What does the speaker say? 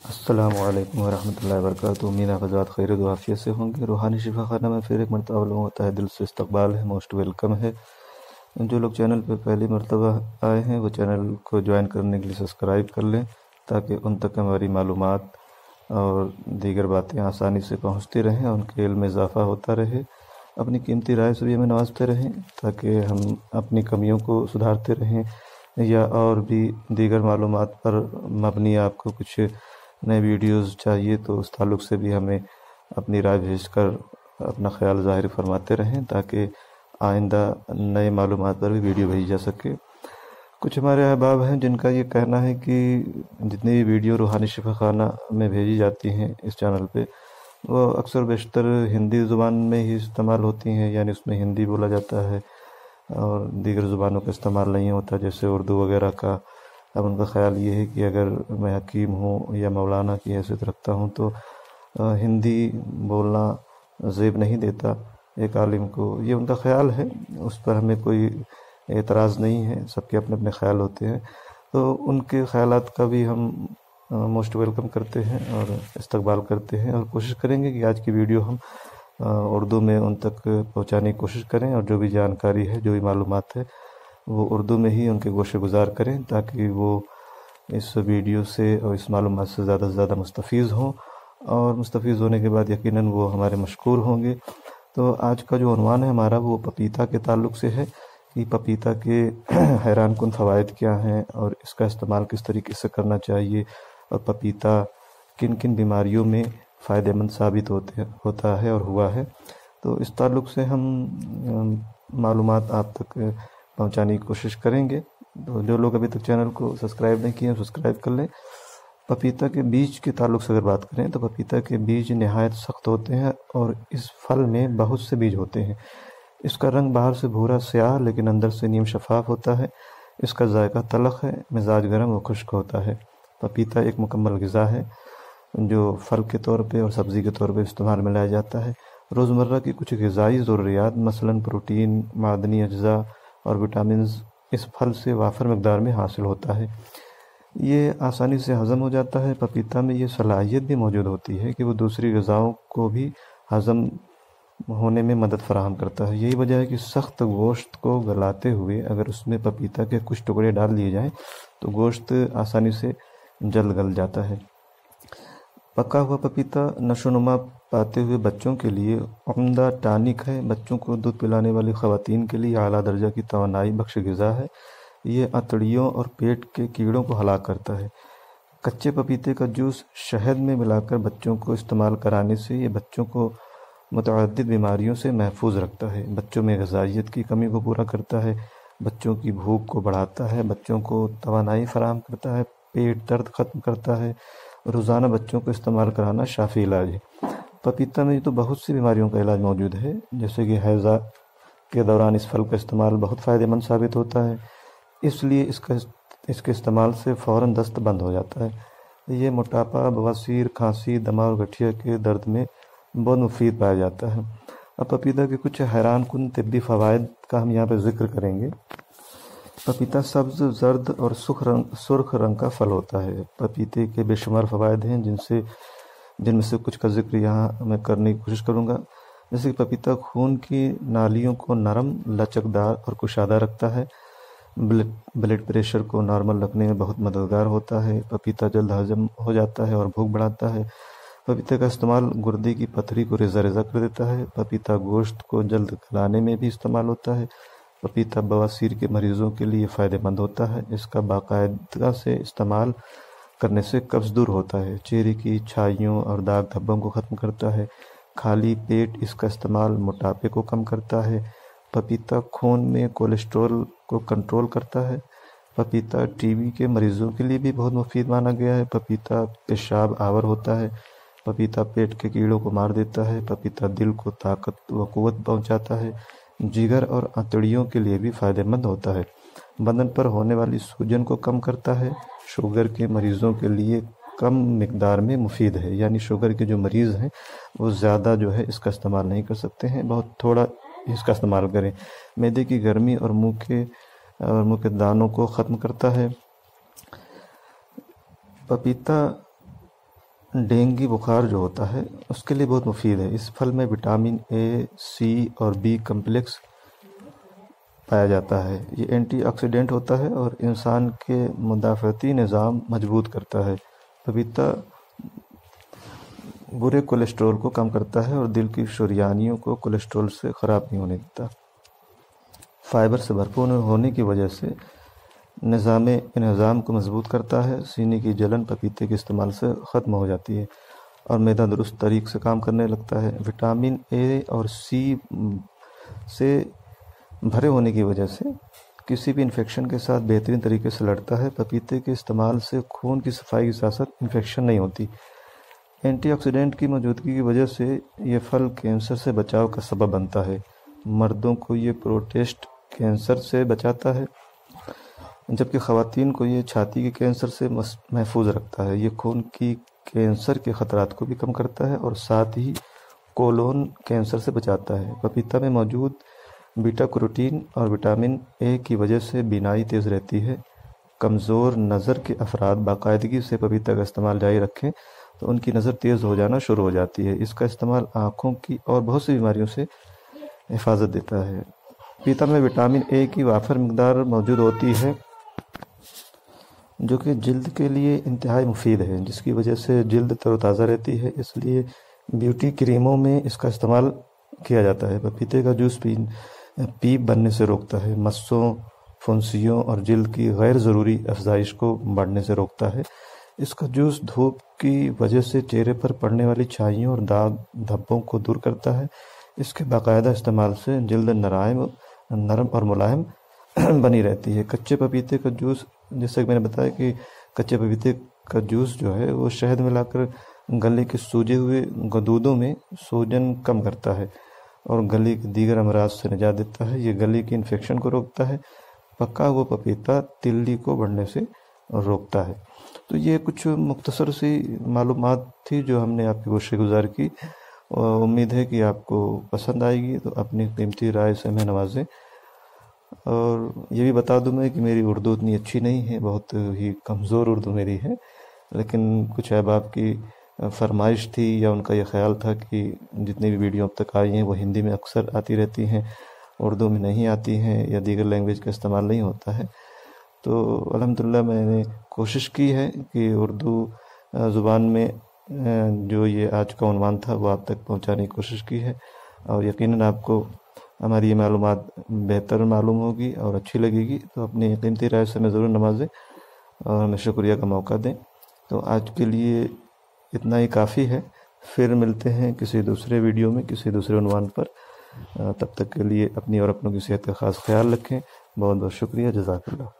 السلام علیکم ورحمۃ اللہ وبرکاتہ۔ امید حضرات خیر و عافیت سے ہوں گے۔ روحانی شفا خانہ میں پھر ایک مرتبہ لوگوں کا تہ دل سے استقبال ہے، موسٹ ویلکم ہے۔ جو لوگ چینل پہ پہلی مرتبہ آئے ہیں وہ چینل کو جوائن کرنے کے لیے سبسکرائب کر لیں تاکہ ان تک ہماری معلومات اور دیگر باتیں آسانی سے پہنچتی رہیں، ان کے علم میں اضافہ ہوتا رہے۔ اپنی قیمتی رائے سے بھی ہمیں نوازتے رہیں تاکہ ہم اپنی کمیوں کو سدھارتے رہیں، یا اور بھی دیگر معلومات پر مبنی آپ کو کچھ نئے ویڈیوز چاہیے تو اس تعلق سے بھی ہمیں اپنی رائے بھیج کر اپنا خیال ظاہر فرماتے رہیں تاکہ آئندہ نئے معلومات پر بھی ویڈیو بھیجی جا سکے۔ کچھ ہمارے احباب ہیں جن کا یہ کہنا ہے کہ جتنی بھی ویڈیو روحانی شفا خانہ میں بھیجی جاتی ہیں اس چینل پہ، وہ اکثر بیشتر ہندی زبان میں ہی استعمال ہوتی ہیں، یعنی اس میں ہندی بولا جاتا ہے اور دیگر زبانوں کا استعمال نہیں ہوتا، جیسے اردو وغیرہ کا۔ اب ان کا خیال یہ ہے کہ اگر میں حکیم ہوں یا مولانا کی حیثیت رکھتا ہوں تو ہندی بولنا زیب نہیں دیتا ایک عالم کو۔ یہ ان کا خیال ہے، اس پر ہمیں کوئی اعتراض نہیں ہے، سب کے اپنے اپنے خیال ہوتے ہیں، تو ان کے خیالات کا بھی ہم موسٹ ویلکم کرتے ہیں اور استقبال کرتے ہیں، اور کوشش کریں گے کہ آج کی ویڈیو ہم اردو میں ان تک پہنچانے کی کوشش کریں، اور جو بھی جانکاری ہے، جو بھی معلومات ہے، وہ اردو میں ہی ان کے گوشے گزار کریں تاکہ وہ اس ویڈیو سے اور اس معلومات سے زیادہ مستفیض ہوں، اور مستفیض ہونے کے بعد یقیناً وہ ہمارے مشکور ہوں گے۔ تو آج کا جو عنوان ہے ہمارا وہ پپیتا کے تعلق سے ہے کہ پپیتا کے حیران کن فوائد کیا ہیں اور اس کا استعمال کس طریقے سے کرنا چاہیے، اور پپیتا کن کن بیماریوں میں فائدہ مند ثابت ہوتا ہے اور ہوا ہے۔ تو اس تعلق سے ہم معلومات آپ تک پہنچانے کی کوشش کریں گے۔ تو جو لوگ ابھی تک چینل کو سبسکرائب نہیں کیے ہیں سبسکرائب کر لیں۔ پپیتا کے بیج کے تعلق سے اگر بات کریں تو پپیتا کے بیج نہایت سخت ہوتے ہیں اور اس پھل میں بہت سے بیج ہوتے ہیں۔ اس کا رنگ باہر سے بھورا سیاہ لیکن اندر سے نیم شفاف ہوتا ہے۔ اس کا ذائقہ تلخ ہے، مزاج گرم و خشک ہوتا ہے۔ پپیتا ایک مکمل غذا ہے جو پھل کے طور پہ اور سبزی کے طور پہ استعمال میں لایا جاتا ہے۔ روزمرہ کی کچھ غذائی ضروریات مثلاً پروٹین، معدنی اجزاء اور وٹامنز اس پھل سے وافر مقدار میں حاصل ہوتا ہے۔ یہ آسانی سے ہضم ہو جاتا ہے۔ پپیتا میں یہ صلاحیت بھی موجود ہوتی ہے کہ وہ دوسری غذاؤں کو بھی ہضم ہونے میں مدد فراہم کرتا ہے۔ یہی وجہ ہے کہ سخت گوشت کو گلاتے ہوئے اگر اس میں پپیتا کے کچھ ٹکڑے ڈال دیے جائیں تو گوشت آسانی سے جلد گل جاتا ہے۔ پکا ہوا پپیتا نشو و نما پاتے ہوئے بچوں کے لیے عمدہ ٹانک ہے۔ بچوں کو دودھ پلانے والی خواتین کے لیے اعلیٰ درجہ کی توانائی بخش غذا ہے۔ یہ عطڑیوں اور پیٹ کے کیڑوں کو ہلاک کرتا ہے۔ کچے پپیتے کا جوس شہد میں ملا کر بچوں کو استعمال کرانے سے یہ بچوں کو متعدد بیماریوں سے محفوظ رکھتا ہے۔ بچوں میں غذائیت کی کمی کو پورا کرتا ہے، بچوں کی بھوک کو بڑھاتا ہے، بچوں کو توانائی فراہم کرتا ہے، پیٹ درد ختم کرتا ہے۔ روزانہ بچوں کو استعمال کرانا شافی علاج ہے۔ پپیتا میں تو بہت سی بیماریوں کا علاج موجود ہے، جیسے کہ حیضہ کے دوران اس پھل کا استعمال بہت فائدہ مند ثابت ہوتا ہے، اس لیے اس کے استعمال سے فوراً دست بند ہو جاتا ہے۔ یہ موٹاپا، بواسیر، کھانسی، دمہ اور گٹھیا کے درد میں بہت مفید پایا جاتا ہے۔ اب پپیتا کے کچھ حیران کن طبی فوائد کا ہم یہاں پہ ذکر کریں گے۔ پپیتا سبز، زرد اور سرخ رنگ کا پھل ہوتا ہے۔ پپیتے کے بے شمار فوائد ہیں جن میں سے کچھ کا ذکر یہاں میں کرنے کی کوشش کروں گا، جیسے کہ پپیتا خون کی نالیوں کو نرم، لچکدار اور کشادہ رکھتا ہے۔ بلڈ پریشر کو نارمل رکھنے میں بہت مددگار ہوتا ہے۔ پپیتا جلد ہضم ہو جاتا ہے اور بھوک بڑھاتا ہے۔ پپیتے کا استعمال گردے کی پتھری کو ریزہ ریزہ کر دیتا ہے۔ پپیتا گوشت کو جلد گلانے میں بھی استعمال ہوتا ہے۔ پپیتا بواسیر کے مریضوں کے لیے فائدہ مند ہوتا ہے۔ اس کا باقاعدگی سے استعمال کرنے سے قبض دور ہوتا ہے، چہرے کی چھائیوں اور داغ دھبوں کو ختم کرتا ہے۔ خالی پیٹ اس کا استعمال موٹاپے کو کم کرتا ہے۔ پپیتا خون میں کولیسٹرول کو کنٹرول کرتا ہے۔ پپیتا ٹی بی کے مریضوں کے لیے بھی بہت مفید مانا گیا ہے۔ پپیتا پیشاب آور ہوتا ہے۔ پپیتا پیٹ کے کیڑوں کو مار دیتا ہے۔ پپیتا دل کو طاقت و قوت پہنچاتا ہے۔ جگر اور عطڑیوں کے لیے بھی فائدہ مند ہوتا ہے۔ بدن پر ہونے والی سوجن کو کم کرتا ہے۔ شوگر کے مریضوں کے لیے کم مقدار میں مفید ہے، یعنی شوگر کے جو مریض ہیں وہ زیادہ جو ہے اس کا استعمال نہیں کر سکتے ہیں، بہت تھوڑا اس کا استعمال کریں۔ معدے کی گرمی اور منہ کے دانوں کو ختم کرتا ہے۔ پپیتا ڈینگی بخار جو ہوتا ہے اس کے لیے بہت مفید ہے۔ اس پھل میں وٹامن اے، سی اور بی کمپلیکس پایا جاتا ہے۔ یہ اینٹی آکسیڈنٹ ہوتا ہے اور انسان کے مدافعتی نظام مضبوط کرتا ہے۔ پپیتا برے کولیسٹرول کو کم کرتا ہے اور دل کی شریانیوں کو کولیسٹرول سے خراب نہیں ہونے دیتا۔ فائبر سے بھرپور ہونے کی وجہ سے نظام کو مضبوط کرتا ہے۔ سینے کی جلن پپیتے کے استعمال سے ختم ہو جاتی ہے اور معدہ درست طریق سے کام کرنے لگتا ہے۔ وٹامن اے اور سی سے بھرے ہونے کی وجہ سے کسی بھی انفیکشن کے ساتھ بہترین طریقے سے لڑتا ہے۔ پپیتے کے استعمال سے خون کی صفائی کے ساتھ ساتھ انفیکشن نہیں ہوتی۔ اینٹی آکسیڈنٹ کی موجودگی کی وجہ سے یہ پھل کینسر سے بچاؤ کا سبب بنتا ہے۔ مردوں کو یہ پروسٹیٹ کینسر سے بچاتا ہے، جبکہ خواتین کو یہ چھاتی کے کینسر سے محفوظ رکھتا ہے۔ یہ خون کی کینسر کے خطرات کو بھی کم کرتا ہے اور ساتھ ہی کولون کینسر سے بچاتا ہے۔ پپیتا میں موجود بیٹا کیروٹین اور وٹامن اے کی وجہ سے بینائی تیز رہتی ہے۔ کمزور نظر کے افراد باقاعدگی سے پپیتا کا استعمال جاری رکھیں تو ان کی نظر تیز ہو جانا شروع ہو جاتی ہے۔ اس کا استعمال آنکھوں کی اور بہت سی بیماریوں سے حفاظت دیتا ہے۔ پپیتا میں وٹامن اے کی وافر مقدار موجود ہوتی ہے جو کہ جلد کے لیے انتہائی مفید ہے، جس کی وجہ سے جلد تر و تازہ رہتی ہے۔ اس لیے بیوٹی کریموں میں اس کا استعمال کیا جاتا ہے۔ پپیتے کا جوس پیپ بننے سے روکتا ہے، مسوں، پھنسیوں اور جلد کی غیر ضروری افزائش کو بڑھنے سے روکتا ہے۔ اس کا جوس دھوپ کی وجہ سے چہرے پر پڑنے والی چھائیوں اور داغ دھبوں کو دور کرتا ہے۔ اس کے باقاعدہ استعمال سے جلد نرم اور ملائم بنی رہتی ہے۔ کچے پپیتے کا جوس، جیسا کہ میں نے بتایا کہ کچے پپیتے کا جوس جو ہے وہ شہد ملا کر گلے کے سوجے ہوئے غدودوں میں سوجن کم کرتا ہے اور گلے کے دیگر امراض سے نجات دیتا ہے۔ یہ گلے کی انفیکشن کو روکتا ہے۔ پکا ہوا پپیتا تلی کو بڑھنے سے روکتا ہے۔ تو یہ کچھ مختصر سی معلومات تھی جو ہم نے آپ کی گوشے گزار کی، اور امید ہے کہ آپ کو پسند آئے گی، تو اپنی قیمتی رائے سے ہمیں نوازیں۔ اور یہ بھی بتا دوں میں کہ میری اردو اتنی اچھی نہیں ہے، بہت ہی کمزور اردو میری ہے، لیکن کچھ احباب کی فرمائش تھی یا ان کا یہ خیال تھا کہ جتنی بھی ویڈیو اب تک آئی ہیں وہ ہندی میں اکثر آتی رہتی ہیں، اردو میں نہیں آتی ہیں یا دیگر لینگویج کا استعمال نہیں ہوتا ہے۔ تو الحمدللہ میں نے کوشش کی ہے کہ اردو زبان میں جو یہ آج کا عنوان تھا وہ آپ تک پہنچانے کی کوشش کی ہے، اور یقیناً آپ کو ہماری یہ معلومات بہتر معلوم ہوگی اور اچھی لگے گی۔ تو اپنی قیمتی رائے سے ہمیں ضرور نوازیں اور ہمیں شکریہ کا موقع دیں۔ تو آج کے لیے اتنا ہی کافی ہے، پھر ملتے ہیں کسی دوسرے ویڈیو میں کسی دوسرے عنوان پر۔ تب تک کے لیے اپنی اور اپنوں کی صحت کا خاص خیال رکھیں۔ بہت بہت شکریہ، جزاک اللہ۔